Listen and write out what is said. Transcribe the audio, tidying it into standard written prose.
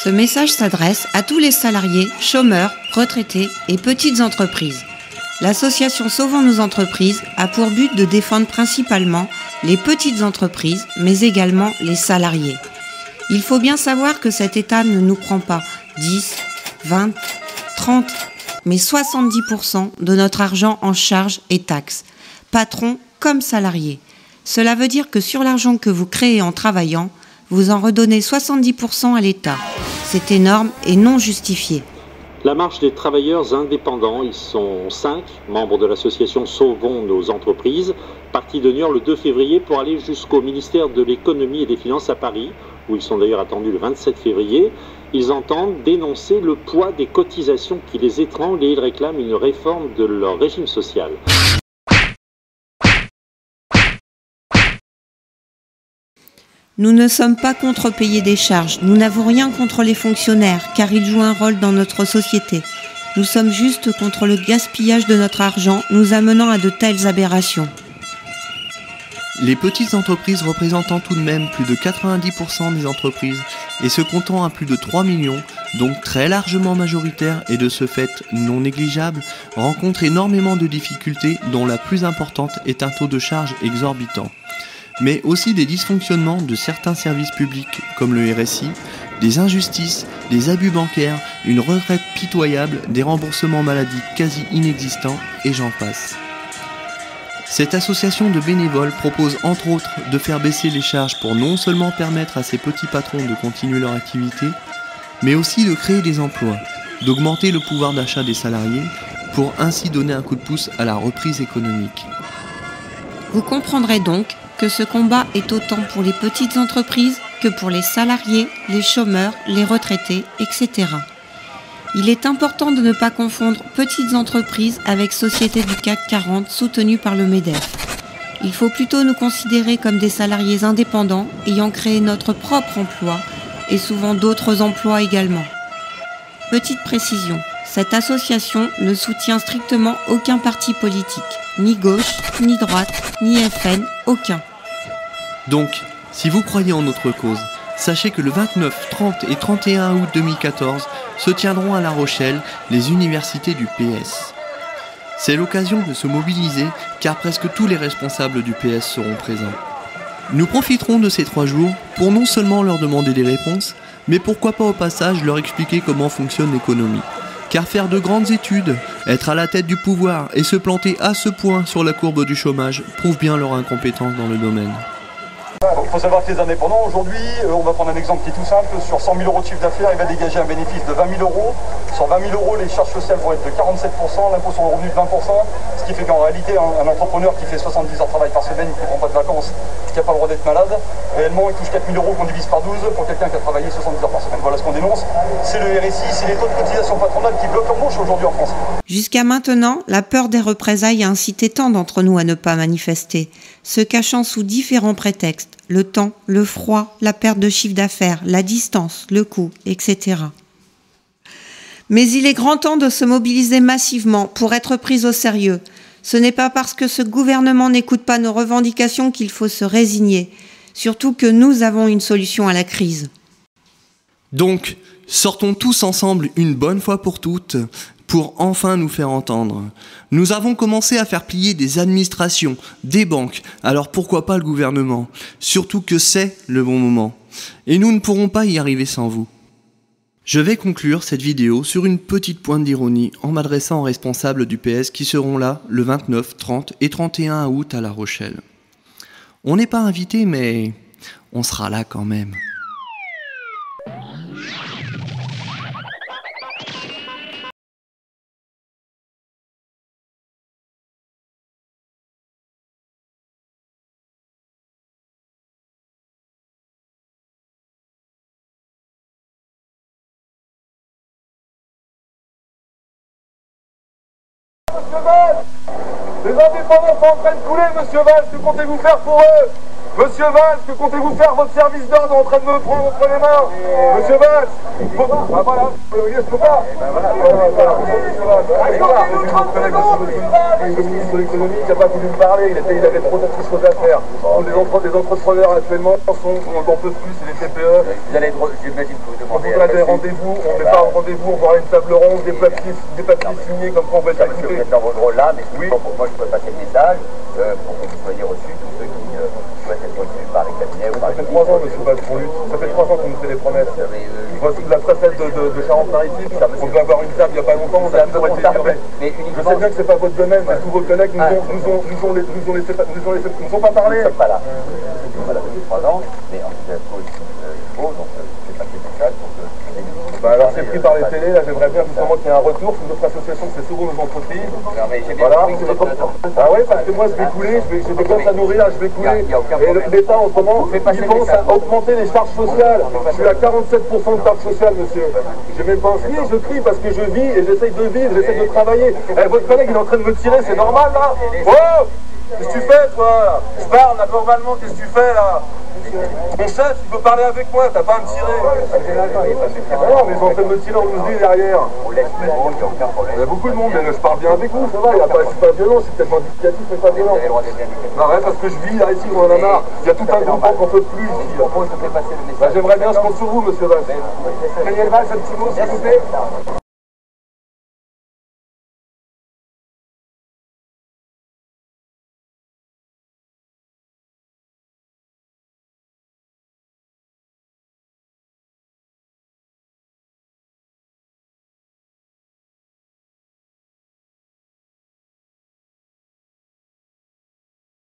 Ce message s'adresse à tous les salariés, chômeurs, retraités et petites entreprises. L'association Sauvons nos entreprises a pour but de défendre principalement les petites entreprises, mais également les salariés. Il faut bien savoir que cet État ne nous prend pas 10, 20, 30, mais 70% de notre argent en charges et taxes, patrons comme salariés. Cela veut dire que sur l'argent que vous créez en travaillant, vous en redonnez 70% à l'État. C'est énorme et non justifié. La marche des travailleurs indépendants, ils sont 5 membres de l'association Sauvons nos entreprises, partis de Niort le 2 février pour aller jusqu'au ministère de l'économie et des finances à Paris, où ils sont d'ailleurs attendus le 27 février. Ils entendent dénoncer le poids des cotisations qui les étranglent et ils réclament une réforme de leur régime social. Nous ne sommes pas contre payer des charges, nous n'avons rien contre les fonctionnaires car ils jouent un rôle dans notre société. Nous sommes juste contre le gaspillage de notre argent nous amenant à de telles aberrations. Les petites entreprises représentant tout de même plus de 90% des entreprises et se comptant à plus de 3 millions, donc très largement majoritaires et de ce fait non négligeables, rencontrent énormément de difficultés dont la plus importante est un taux de charge exorbitant. Mais aussi des dysfonctionnements de certains services publics comme le RSI, des injustices, des abus bancaires, une retraite pitoyable, des remboursements maladie quasi inexistants et j'en passe. Cette association de bénévoles propose entre autres de faire baisser les charges pour non seulement permettre à ces petits patrons de continuer leur activité, mais aussi de créer des emplois, d'augmenter le pouvoir d'achat des salariés pour ainsi donner un coup de pouce à la reprise économique. Vous comprendrez donc que ce combat est autant pour les petites entreprises que pour les salariés, les chômeurs, les retraités, etc. Il est important de ne pas confondre petites entreprises avec sociétés du CAC 40 soutenues par le MEDEF. Il faut plutôt nous considérer comme des salariés indépendants ayant créé notre propre emploi et souvent d'autres emplois également. Petite précision, cette association ne soutient strictement aucun parti politique, ni gauche, ni droite, ni FN, aucun. Donc, si vous croyez en notre cause, sachez que le 29, 30 et 31 août 2014 se tiendront à La Rochelle les universités du PS. C'est l'occasion de se mobiliser car presque tous les responsables du PS seront présents. Nous profiterons de ces 3 jours pour non seulement leur demander des réponses, mais pourquoi pas au passage leur expliquer comment fonctionne l'économie. Car faire de grandes études, être à la tête du pouvoir et se planter à ce point sur la courbe du chômage prouve bien leur incompétence dans le domaine. Il faut savoir que les indépendants, aujourd'hui, on va prendre un exemple qui est tout simple, sur 100 000 euros de chiffre d'affaires, il va dégager un bénéfice de 20 000 euros. Sur 20 000 euros, les charges sociales vont être de 47%, l'impôt sur le revenu de 20%, ce qui fait qu'en réalité, un entrepreneur qui fait 70 heures de travail par semaine, qui ne prend pas de vacances, qui n'a pas le droit d'être malade, réellement, il touche 4 000 euros qu'on divise par 12 pour quelqu'un qui a travaillé 70 heures par semaine. Voilà ce qu'on dénonce. C'est le RSI, c'est les taux de cotisation patronale qui bloquent l'embauche aujourd'hui en France. Jusqu'à maintenant, la peur des représailles a incité tant d'entre nous à ne pas manifester, se cachant sous différents prétextes, le temps, le froid, la perte de chiffre d'affaires, la distance, le coût, etc. Mais il est grand temps de se mobiliser massivement pour être pris au sérieux. Ce n'est pas parce que ce gouvernement n'écoute pas nos revendications qu'il faut se résigner, surtout que nous avons une solution à la crise. Donc, sortons tous ensemble une bonne fois pour toutes pour enfin nous faire entendre. Nous avons commencé à faire plier des administrations, des banques, alors pourquoi pas le gouvernement? Surtout que c'est le bon moment. Et nous ne pourrons pas y arriver sans vous. Je vais conclure cette vidéo sur une petite pointe d'ironie en m'adressant aux responsables du PS qui seront là le 29, 30 et 31 août à La Rochelle. On n'est pas invités, mais on sera là quand même. Monsieur Valls, les indépendants sont en train de couler, monsieur Valls, que comptez-vous faire pour eux? Monsieur Valls, que comptez-vous faire? Votre service d'ordre est en train de me prendre entre les mains. Monsieur Valls, ah voilà, je peux pas. Le ministre de l'économie qui n'a pas voulu me parler, il avait trop d'autres choses à faire. Les entrepreneurs actuellement n'en peuvent plus, c'est les TPE. J'imagine que vous demandez. On a des rendez-vous, on n'est pas en rendez-vous, on va avoir une table ronde, des papiers signés comme quoi on va être écouté. Vous êtes dans votre rôle là, mais oui. Pour moi je peux passer le message pour que vous soyez reçus, tous ceux qui souhaitent être reçus par les cabinets ou par les. Ça fait 3 ans, monsieur Valls, qu'on lutte. Ça fait 3 ans qu'on nous fait des promesses. La préfète de Charente-Maritime, on devait avoir une table il n'y a pas longtemps, on a toujours été ignoré. Je sais bien que c'est pas votre domaine, mais tous vos collègues nous ont pas parlé. Nous ne sommes pas là. Nous sommes pas là depuis 3 ans, mais en tout cas, il faut, donc c'est pas le message pour que. Bah alors c'est pris par les télés, là j'aimerais bien justement qu'il y ait un retour sur notre association, c'est souvent nos entreprises. Voilà. Ah ouais, parce que moi je vais couler, j'ai des gosses à nourrir, je vais couler. Et l'État en ce moment, il pense à augmenter les charges sociales. Je suis à 47% de charges sociales, monsieur. J'ai même pas un je crie parce que je vis et j'essaye de vivre, j'essaye de travailler. Votre collègue il est en train de me tirer, c'est normal là? Oh! Qu'est-ce que tu fais toi? Je parle là normalement, qu'est-ce que tu fais là? Mon chef, il veut parler avec moi, t'as pas à me tirer. Non, mais ils sont en train de me tirer en loose derrière. Il y a beaucoup de monde, mais je parle bien avec vous, ça va, je suis pas violent, c'est peut-être indicatif, mais pas violent. Non, ouais, parce que je vis là, ici, on en a marre. Il y a tout un groupe qu'on peut plus ici. J'aimerais bien, je compte sur vous, monsieur Valls. Daniel Valls, un petit mot, s'il vous plaît.